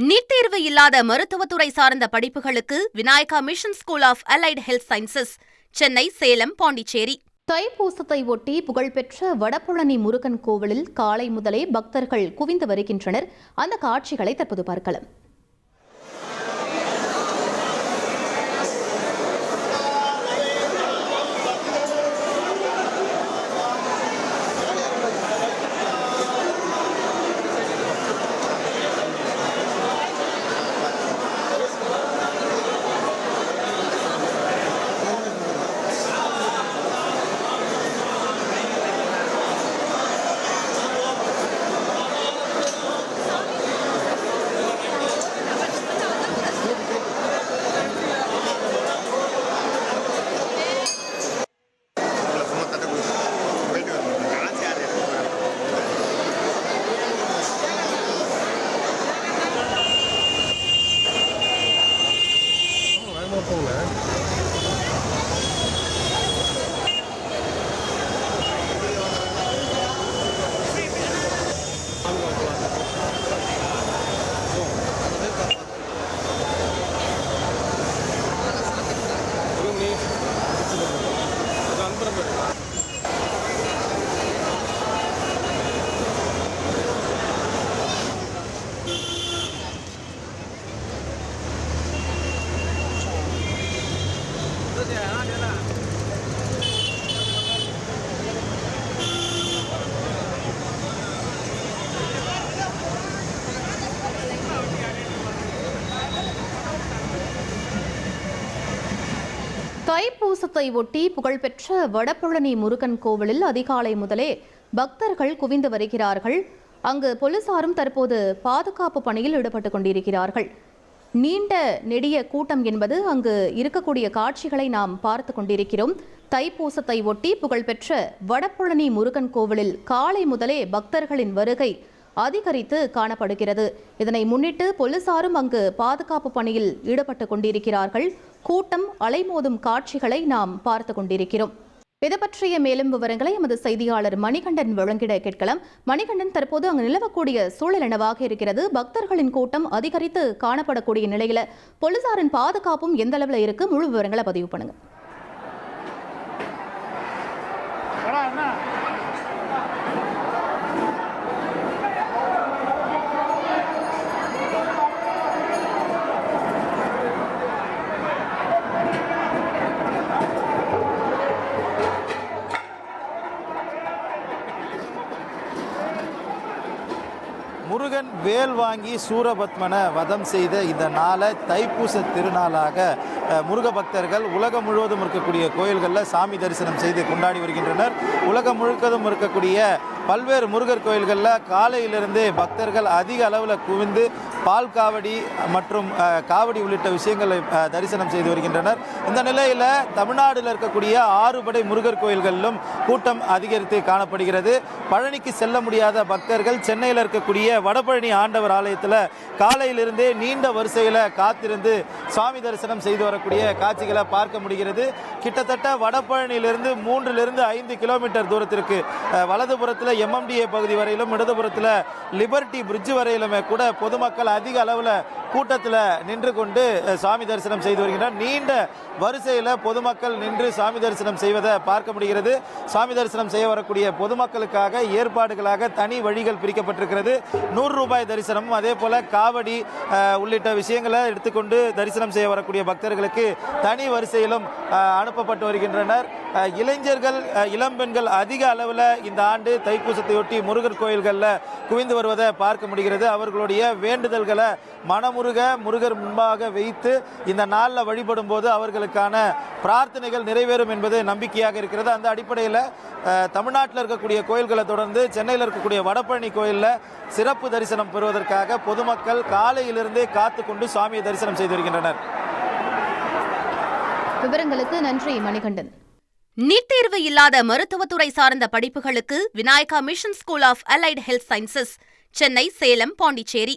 NEET தேர்வு இல்லாத மருத்துவத்துறை சார்ந்த படிப்புகளுக்கு Vinayaka mission school of allied health sciences, Chennai, Salem, Pondicherry. தைப்பூசத்தை ஒட்டி புகழ்பெற்ற வடபழனி முருகன் கோவிலில் காலை முதலே பக்தர்கள் குவிந்து வருகின்றனர். அந்த காட்சிகளை தற்போது பார்க்கலாம். தைப்பூசத்தை ஒட்டி புகழ்பெற்ற வடபழனி முருகன் கோவிலில் அதிகாலை முதலே பக்தர்கள் குவிந்து வருகிறார்கள். அங்கு போலீசாரும் தற்போது பாதுகாப்பு பணியில் ஈடுபட்டுக் கொண்டிருக்கிறார்கள். நீண்ட நெடிய கூட்டம் என்பது அங்கு இருக்கக்கூடிய காட்சிகளை நாம் பார்த்து கொண்டிருக்கிறோம். தைப்பூசத்தை ஒட்டி புகழ்பெற்ற வடபழனி முருகன் கோவிலில் காலை முதலே பக்தர்களின் வருகை அதிகரித்து காணப்படுகிறது. இதனை முன்னிட்டு போலீசாரும் அங்கு பாதுகாப்பு பணியில் ஈடுபட்டுக் கொண்டிருக்கிறார்கள். கூட்டம் அலைமோதும் காட்சிகளை நாம் பார்த்து கொண்டிருக்கிறோம். இது பற்றிய மேலும் விவரங்களை எமது செய்தியாளர் மணிகண்டன் வழங்கிட கேட்கலாம். மணிகண்டன், தற்போது அங்கு நிலவக்கூடிய சூழல் என்னவாக இருக்கிறது? பக்தர்களின் கூட்டம் அதிகரித்து காணப்படக்கூடிய நிலையில போலீசாரின் பாதுகாப்பும் எந்த அளவில் இருக்கு? முழு விவரங்களை பதிவு பண்ணுங்க. முருகன் வேல் வாங்கி சூரபத்மனை வதம் செய்த இந்த நாளை தைப்பூச திருநாளாக முருக பக்தர்கள் உலகம் முழுவதும் இருக்கக்கூடிய கோயில்களில் சாமி தரிசனம் செய்து கொண்டாடி வருகின்றனர். உலகம் முழுவதும் இருக்கக்கூடிய பல்வேறு முருகர் கோயில்களில் காலையிலிருந்து பக்தர்கள் அதிக அளவில் குவிந்து பால் காவடி மற்றும் காவடி உள்ளிட்ட விஷயங்களை தரிசனம் செய்து வருகின்றனர். இந்த நிலையில் தமிழ்நாட்டில் இருக்கக்கூடிய 6 படை முருகர் கோயில்களிலும் கூட்டம் அதிகரித்து காணப்படுகிறது. பழனிக்கு செல்ல முடியாத பக்தர்கள் சென்னையில் இருக்கக்கூடிய வடபழனி ஆண்டவர் ஆலயத்தில் காலையிலிருந்தே நீண்ட வரிசையில் காத்திருந்து சுவாமி தரிசனம் செய்து வரக்கூடிய காட்சிகளை பார்க்க முடிகிறது. கிட்டத்தட்ட வடபழனியிலிருந்து 3 to 5 கிலோமீட்டர் தூரத்திற்கு வலதுபுறத்தில் MMDA பகுதி வரையிலும் இடதுபுறத்தில் லிபர்ட்டி பிரிட்ஜ் வரையிலுமே கூட பொதுமக்கள் அதிக அளவில் கூட்டத்தில் நின்று கொண்டு சாமி தரிசனம் செய்து வருகின்றனர். நீண்ட வரிசையில் பொதுமக்கள் நின்று சாமி தரிசனம் செய்வதை பார்க்க முடிகிறது. சாமி தரிசனம் செய்ய வரக்கூடிய பொதுமக்களுக்காக ஏற்பாடுகளாக தனி வழிகள் பிரிக்கப்பட்டிருக்கிறது. 100 ரூபாய் தரிசனமும் அதே போல காவடி உள்ளிட்ட விஷயங்களை எடுத்துக்கொண்டு தரிசனம் செய்ய வரக்கூடிய பக்தர்களுக்கு தனி வரிசையிலும் அனுப்பப்பட்டு வருகின்றனர். இளைஞர்கள், இளம்பெண்கள் அதிக அளவில் இந்த ஆண்டு தைப்பூசத்தையொட்டி முருகர் கோயில்களில் குவிந்து வருவதை பார்க்க முடிகிறது. அவர்களுடைய வேண்டுதல்களை மனமுருக முருகர் முன்பாக வைத்து இந்த நாளில் வழிபடும் போது அவர்களுக்கான பிரார்த்தனைகள் நிறைவேறும் என்பது நம்பிக்கையாக இருக்கிறது. அந்த அடிப்படையில் தமிழ்நாட்டில் இருக்கக்கூடிய கோயில்களை தொடர்ந்து சென்னையில் இருக்கக்கூடிய வடபழனி கோயிலில் சிறப்பு தரிசனம் பெறுவதற்காக பொதுமக்கள் காலையிலிருந்தே காத்து கொண்டு சுவாமியை தரிசனம் செய்து வருகின்றனர். விவரங்களுக்கு நன்றி மணிகண்டன். நீட் தேர்வு இல்லாத மருத்துவத்துறை சார்ந்த படிப்புகளுக்கு Vinayaka mission school of allied health sciences, Chennai, Salem, Pondicherry.